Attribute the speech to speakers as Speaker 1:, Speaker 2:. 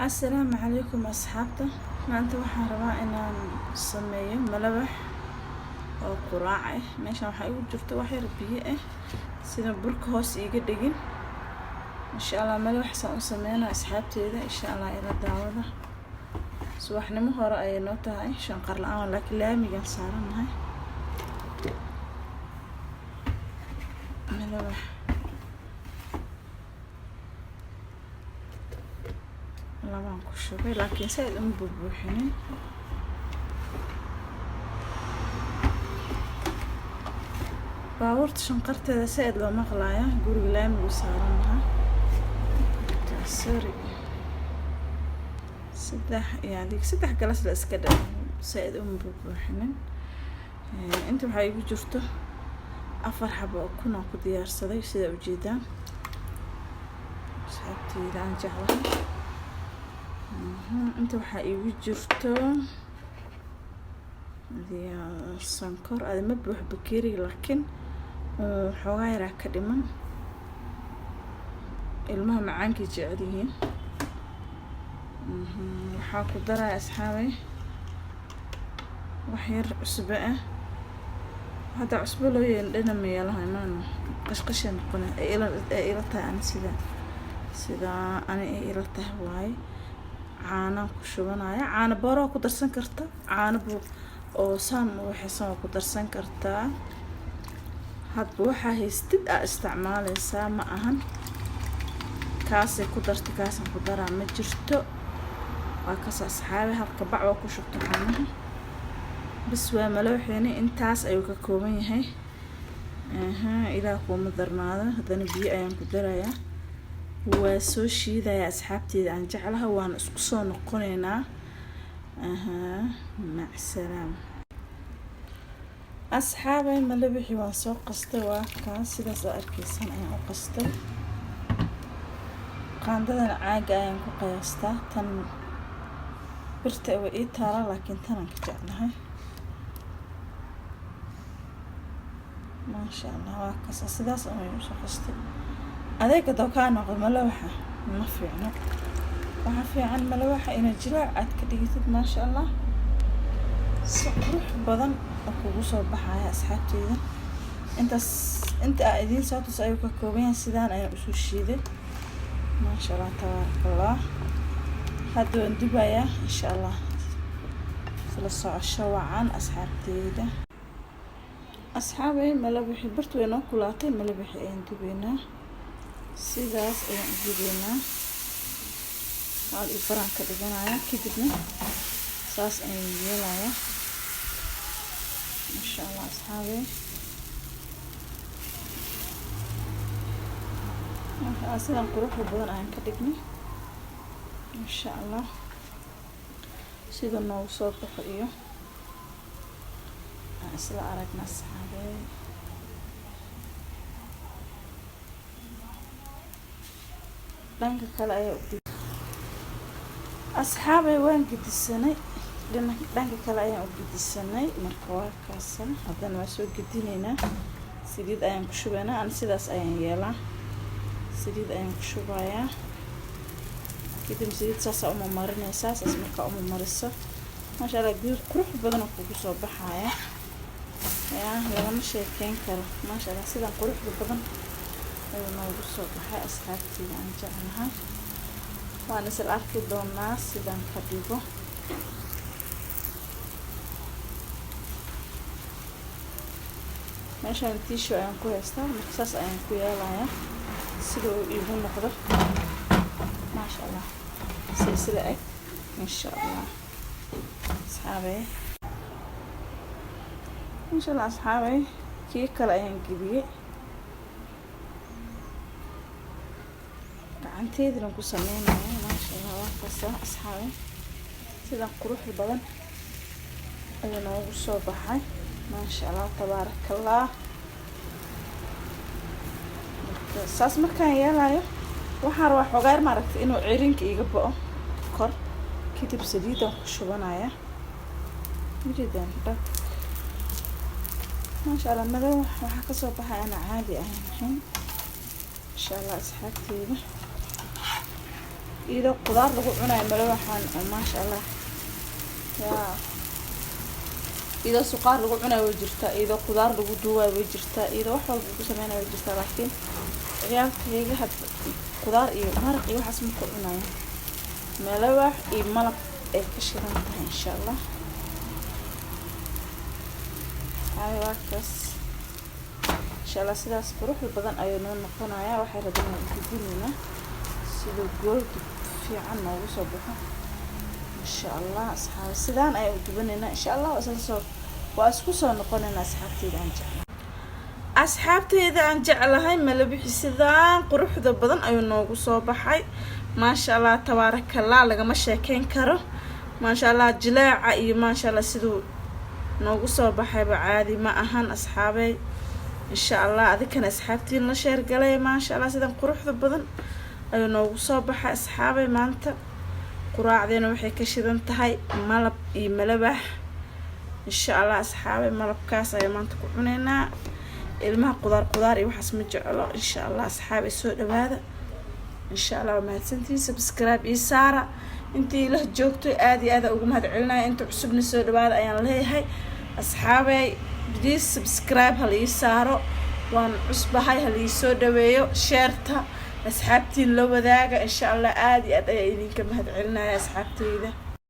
Speaker 1: السلام عليكم أصحابته. maanta waxaan rabaa inaan sameeyo malawax oo quraac ah. meeshan waxa igu jirto wax yar biyo ah sida burka hoos iga dhigin. insha Allah malawax saan u sameeynaa asxaabteeda insha Allah ila daawada. subaxnimo hore ay noo tahay shanqar la'aan laakiin laamigan saaranahay malawax labaan ku shubay laakiin saad uma buuxinin. baabuurta shanqarteeda saad loo maqlaaya guriga laamigu saaranahay sorry saddex galas la iska dhaw saad uma buuxinin. inta waxaa igu jirto 4 xabo oo kuna ku diyaarsaday sida ujeedaan asxaabteeda aan jeclahay. inta waxaa igu jirto sankor aad ma buux bakeeri laakiin xoogaa yar ka dhiman ilmaha macaanka jecel yihiin. waxaa ku daray asxaabay wax yar cusbo ah. hadda cusbo loo yeeldhana meelaha imaan qashqashan noqon ee ila tahay sida ani ila tahay waay caana ku shubanaya caana booro ku darsan karta caana oo saan waxaan ku darsan kartaa hadba waxa haystid isticmaalaysaa ma ahan kaasay ku dartay kaasan ku daraa ma jirto. waa ka saxaabe halka bac oo ku shubto caanaha bas waa malawaxeena intaas ayuu ka kooban yahay. ilaa kuma darnaado hadana biyo ayaan ku darayaa waa soo shiidaya asxaabteeda aan jeclahay waan isku soo noqonaynaa. mac salaam asxaabay malawaxi waan soo qastay waa kaan sidaas aad arkaysan ayaan u qastay. qaandadan caaga ayaan ku qiyaastaa tan birta way ii taala laakiin tan aan ka jeclahay maasha Allah. waa kaas sidaas ayaan u soo qastay. adeega dokaan noqdo malawaxa ma fiicno waxa fiican malawaxa ina jilaac aad ka dhigtid maasha Allah si qurux badan oo kugu soo baxaya asxaabteeda. inta idin soo tus ayuu ka kooban yahay sidaan ayaan u soo shiiday maasha Allah tabarakallah. hadda waan dubayaa insha Allah sila socosho wacan asxaabteeda. asxaabay malawaxi bartu way noo kulaatay malawaxi ayaan dubaynaa sidaas ayaan dubaynaa hal ibraan ka dhiganaya kadibna saas ayaan yeelayaa insha Allah asxaabay. sidan qurux badan ayaan ka dhignay insha Allah sida noogu soo baxo iyo isla aragna asxaabay. dhanka kale ayaa u dib asxaabay waan gedisanay dhanka kale ayaan u gedisanay marka waa kaasa haddana waa soo gedinaynaa saliid ayaan ku shubaynaa aan sidaas ayaan yeelaa saliid ayaan ku shubayaa kadib saliid saas uma marinaysaa saas marka uma mariso maasha Allah guur qurux badan oo kugu soo baxaya lagama sheekeyn karo maasha Allah sidan qurux badan ayuu noogu soo baxay asxaabteeda aan jeclahay. waan isla arki doonaa sidaan ka dhigo. meeshaan tiisho ayaan ku haystaa marka saas ayaan ku yeelayaa sida uu iigu noqdo maasha Allah silsila eg insha Allah asxaabay. insha Allah asxaabay kii kale ayaan geliyay gacanteedina ku sameynaya maasha Allah. waa kaasa asxaabay sidan qurux badan ayuu noogu soo baxay maasha Allah tabarakallah. saas markaan yeelayo waxaan rabaa xogaar maaragtay inuu cirinka iga bo'o kor kadib saliidaan ku shubanaya ujeedaan dhag maasha Allah madow waxaa ka soo baxay ana caadi ahayn insha Allah asxaabteeda إذا قدار لقو عنا ملوحان ما شاء الله يا إذا سقار لقو عنا وجرتا إذا قدار لقو دوا وجرتا إذا واحد لقو سمينا وجرتا لكن ريال كيجي هاد قدار إيه مرق إيه وحسب مكونا ملوح إيه ملق إيه كشيران إن شاء الله هاي واكس إن شاء الله سلاس بروح البدن أيونون نقونا يا واحد ردنا الجديدنا سيدو جولد في عنا وصبحه إن شاء الله أصحاب سدان أيو جبننا إن شاء الله وأسلسل وأسكسون نقولنا أصحابتي إذا أنجع أصحابتي إذا أنجع لهاي ملبي سدان قروح ذا بدن أيو نوجو صباحي ما شاء الله تبارك الله لقى مشي كين كره ما شاء الله جلاعة إيه ما شاء الله سدو نوجو صباحي بعادي ما أهان أصحابي إن شاء الله هذه كان أصحابتي نشر قلي ما شاء الله سدان قروح ذا بدن أيو نوجو صباحي أصحابي ما أنت quraacdeena waxay ka shidan tahay malab iyo malabax insha Allah asxaabe malabkaas ay maanta ku cuneynaa ilmaha qudaar iyo waxaas ma jeclo insha Allah asxaabe soo dhawaada insha Allah ma hadsantiin subscribe iyo saara intii la joogto aad iyo aad ugu mahad celinaya inta cusubna soo dhawaada ayaan leeyahay asxaabe please subscribe hal ii saaro waan cusbahay hal ii soo dhaweeyo sheerta أصحابتي اللي وداقة إن شاء الله عادي أدعي إذن كم هاد علنا يا أصحابتي ده